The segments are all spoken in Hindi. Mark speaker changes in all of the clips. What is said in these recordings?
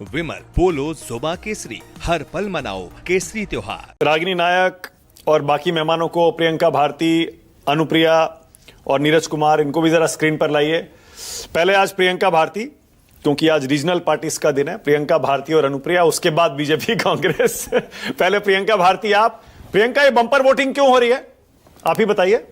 Speaker 1: विमल पोलो जोबा केसरी, हर पल मनाओ केसरी त्योहार।
Speaker 2: रागिनी नायक और बाकी मेहमानों को, प्रियंका भारती, अनुप्रिया और नीरज कुमार, इनको भी जरा स्क्रीन पर लाइए। पहले आज प्रियंका भारती, क्योंकि आज रीजनल पार्टीज का दिन है। प्रियंका भारती और अनुप्रिया, उसके बाद बीजेपी कांग्रेस। पहले प्रियंका भारती, आप प्रियंका, ये बम्पर वोटिंग क्यों हो रही है, आप ही बताइए।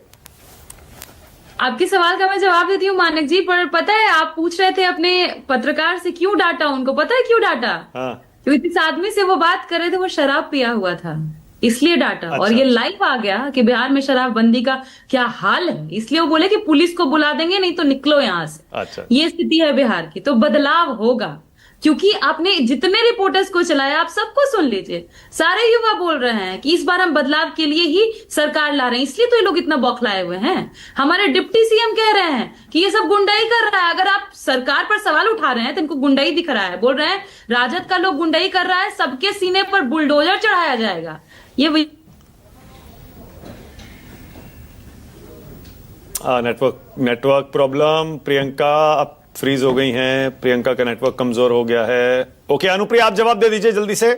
Speaker 3: आपके सवाल का मैं जवाब देती हूँ मानक जी, पर पता है आप पूछ रहे थे अपने पत्रकार से क्यों डांटा उनको, पता है क्यों डांटा? क्योंकि जिस आदमी से वो बात कर रहे थे वो शराब पिया हुआ था, इसलिए डांटा।
Speaker 2: अच्छा,
Speaker 3: और ये लाइव आ गया कि बिहार में शराबबंदी का क्या हाल है, इसलिए वो बोले कि पुलिस को बुला देंगे, नहीं तो निकलो यहाँ से।
Speaker 2: अच्छा।
Speaker 3: ये स्थिति है बिहार की, तो बदलाव होगा। क्योंकि आपने जितने रिपोर्टर्स को चलाया, आप सबको सुन लीजिए, सारे युवा बोल रहे हैं कि इस बार हम बदलाव के लिए ही सरकार ला रहे हैं, इसलिए तो ये लोग इतना बौखलाए हुए हैं। हमारे डिप्टी सीएम कह रहे हैं कि ये सब गुंडाई कर रहा है। अगर आप सरकार पर सवाल उठा रहे हैं तो इनको गुंडाई दिख रहा है। बोल रहे हैं राजद का लोग गुंडाई कर रहा है, सबके सीने पर बुलडोजर चढ़ाया जाएगा। ये
Speaker 2: नेटवर्क प्रॉब्लम। प्रियंका अब फ्रीज हो गई हैं, प्रियंका का नेटवर्क कमजोर हो गया है। ओके अनुप्रिया, आप जवाब दे दीजिए जल्दी से,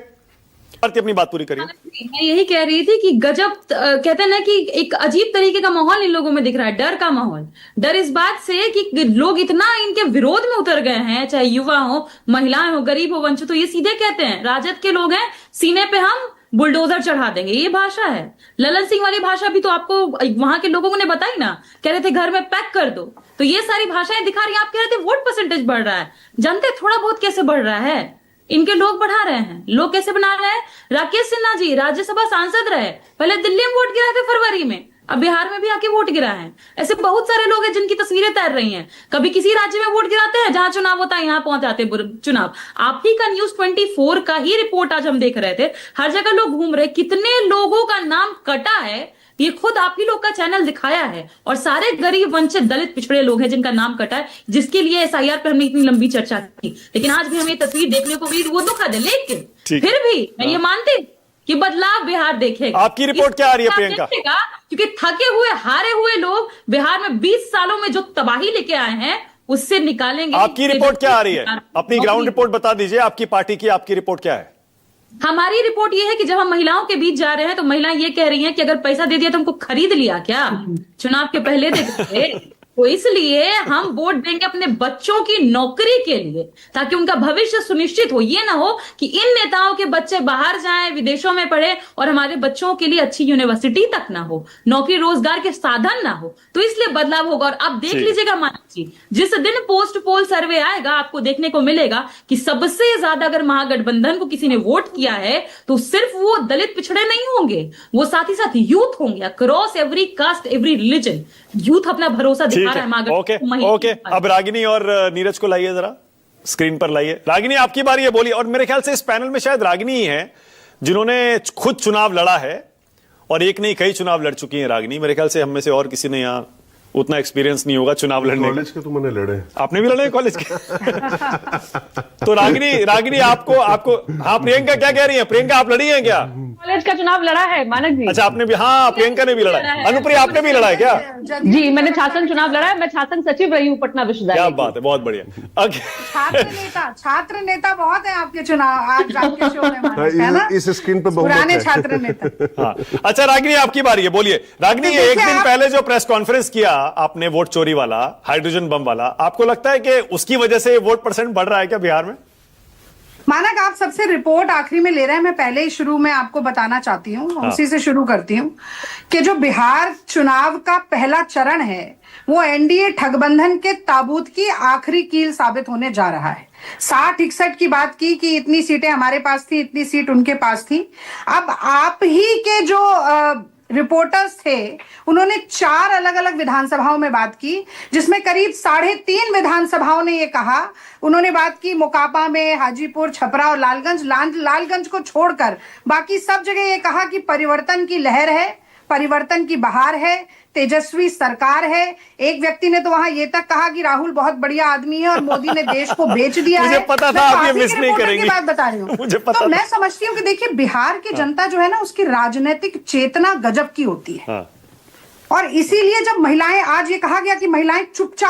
Speaker 2: अपनी बात पूरी करिए।
Speaker 3: मैं यही कह रही थी कि गजब, कहते हैं ना कि एक अजीब तरीके का माहौल इन लोगों में दिख रहा है, डर का माहौल। डर इस बात से कि लोग इतना इनके विरोध में उतर गए हैं, चाहे युवा हो, महिलाएं हो, गरीब हो, वंचित हो। ये सीधे कहते हैं राजद के लोग हैं, सीने पे हम बुलडोजर चढ़ा देंगे। ये भाषा है। ललन सिंह वाली भाषा भी तो आपको वहां के लोगों ने बताई ना, कह रहे थे घर में पैक कर दो। तो ये सारी भाषाएं दिखा रही है। आप कह रहे थे वोट परसेंटेज बढ़ रहा है, जानते थोड़ा बहुत कैसे बढ़ रहा है? इनके लोग बढ़ा रहे हैं। लोग कैसे बना रहे हैं? राकेश सिन्हा जी राज्यसभा सांसद रहे, पहले दिल्ली में वोट गिरा थे फरवरी में, अब बिहार में भी आके वोट गिरा है। ऐसे बहुत सारे लोग हैं जिनकी तस्वीरें तैर रही हैं। कभी किसी राज्य में वोट गिराते हैं, जहां चुनाव होता है यहाँ पहुंच जाते हैं चुनाव। आप ही का News 24 का ही रिपोर्ट आज हम देख रहे थे, हर जगह लोग घूम रहे। कितने लोगों का नाम कटा है, ये खुद आप ही लोग का चैनल दिखाया है। और सारे गरीब, वंचित, दलित, पिछड़े लोग हैं जिनका नाम कटा है, जिसके लिए SIR पे हमने इतनी लंबी चर्चा की। लेकिन आज भी हमें तस्वीर देखने को मिली, वो दुखद है। लेकिन फिर भी मैं ये मानती कि बदलाव बिहार देखेगा।
Speaker 2: आपकी रिपोर्ट क्या आ रही है प्रियंका?
Speaker 3: क्योंकि थके हुए, हारे हुए लोग बिहार में 20 सालों में जो तबाही लेके आए हैं उससे निकालेंगे।
Speaker 2: आपकी रिपोर्ट क्या आ रही है? अपनी ग्राउंड रिपोर्ट बता दीजिए, आपकी पार्टी की आपकी रिपोर्ट क्या है?
Speaker 3: हमारी रिपोर्ट ये है कि जब हम महिलाओं के बीच जा रहे हैं तो महिलाएं ये कह रही हैं कि अगर पैसा दे दिया तो हमको खरीद लिया क्या, चुनाव के पहले देते। तो इसलिए हम वोट देंगे अपने बच्चों की नौकरी के लिए, ताकि उनका भविष्य सुनिश्चित हो। ये ना हो कि इन नेताओं के बच्चे बाहर जाएं, विदेशों में पढ़े और हमारे बच्चों के लिए अच्छी यूनिवर्सिटी तक ना हो, नौकरी रोजगार के साधन ना हो। तो इसलिए बदलाव होगा। और आप देख लीजिएगा मानव जी, जिस दिन पोस्ट पोल सर्वे आएगा आपको देखने को मिलेगा कि सबसे ज्यादा अगर महागठबंधन को किसी ने वोट किया है तो सिर्फ वो दलित पिछड़े नहीं होंगे, वो साथ ही साथ यूथ होंगे, across every caste, every religion. Youth अपना भरोसा दिखा रहा है।
Speaker 2: ओके, अब रागिनी और नीरज को लाइए, जरा स्क्रीन पर लाइए। रागिनी, आपकी बारी है, बोलिए। और मेरे ख्याल से इस पैनल में शायद रागिनी ही है जिन्होंने खुद चुनाव लड़ा है, और एक नहीं कई चुनाव लड़ चुकी हैं रागिनी। मेरे ख्याल से हम में से और किसी ने यहाँ उतना एक्सपीरियंस नहीं होगा चुनाव लड़ने का।
Speaker 4: कॉलेज के तो मैंने लड़े।
Speaker 2: आपने भी लड़े कॉलेज के? तो रागिनी आपको हाँ, प्रियंका क्या कह रही है? प्रियंका, आप लड़ी हैं क्या?
Speaker 5: कॉलेज का चुनाव लड़ा है मानक जी।
Speaker 2: अच्छा, आपने भी? हाँ, प्रियंका ने भी लड़ा है। अनुप्रिया, आपने भी लड़ा है क्या?
Speaker 5: जी, मैंने छात्र चुनाव लड़ा है। मैं छात्र सचिव रही हूँ पटना विश्वविद्यालय।
Speaker 2: क्या बात है, बहुत बढ़िया।
Speaker 6: छात्र नेता बहुत है आपके चुनाव आज आपके शो में, है ना?
Speaker 4: इस स्क्रीन पे
Speaker 6: पुराने छात्र नेता।
Speaker 2: हाँ, अच्छा रागिनी, आपकी बारी है, बोलिए। रागिनी, एक दिन पहले जो प्रेस कॉन्फ्रेंस किया आपने, वोट चोरी वाला, हाइड्रोजन बम वाला, आपको लगता है कि उसकी वजह से वोट परसेंट बढ़ रहा है क्या बिहार में?
Speaker 6: मानक, आप सबसे रिपोर्ट आखिरी में ले रहे हैं। मैं पहले ही शुरू में आपको बताना चाहती हूँ, उसी से शुरू करती हूँ कि जो बिहार चुनाव का पहला चरण है वो एनडीए ठगबंधन के ताबूत की आखिरी कील साबित होने जा रहा है। 60-61 की बात की कि इतनी सीटें हमारे पास थी, इतनी सीट उनके पास थी। अब आप ही के जो रिपोर्टर्स थे उन्होंने 4 अलग अलग विधानसभाओं में बात की, जिसमें करीब 3.5 विधानसभाओं ने ये कहा। उन्होंने बात की मोकापा में, हाजीपुर, छपरा और लालगंज को छोड़कर बाकी सब जगह ये कहा कि परिवर्तन की लहर है, परिवर्तन की बहार है, तेजस्वी सरकार है। एक व्यक्ति ने तो वहां ये तक कहा कि राहुल बहुत बढ़िया आदमी है और मोदी ने देश को बेच दिया है।
Speaker 2: मुझे पता था आप ये मिस नहीं करेंगे।
Speaker 6: बात बता रही हूँ। तो मैं समझती हूँ कि देखिए, बिहार की जनता जो है ना, उसकी राजनीतिक चेतना गजब की होती है। और इसीलिए जब महिलाएं, आज ये कहा गया कि महिलाएं चुपचाप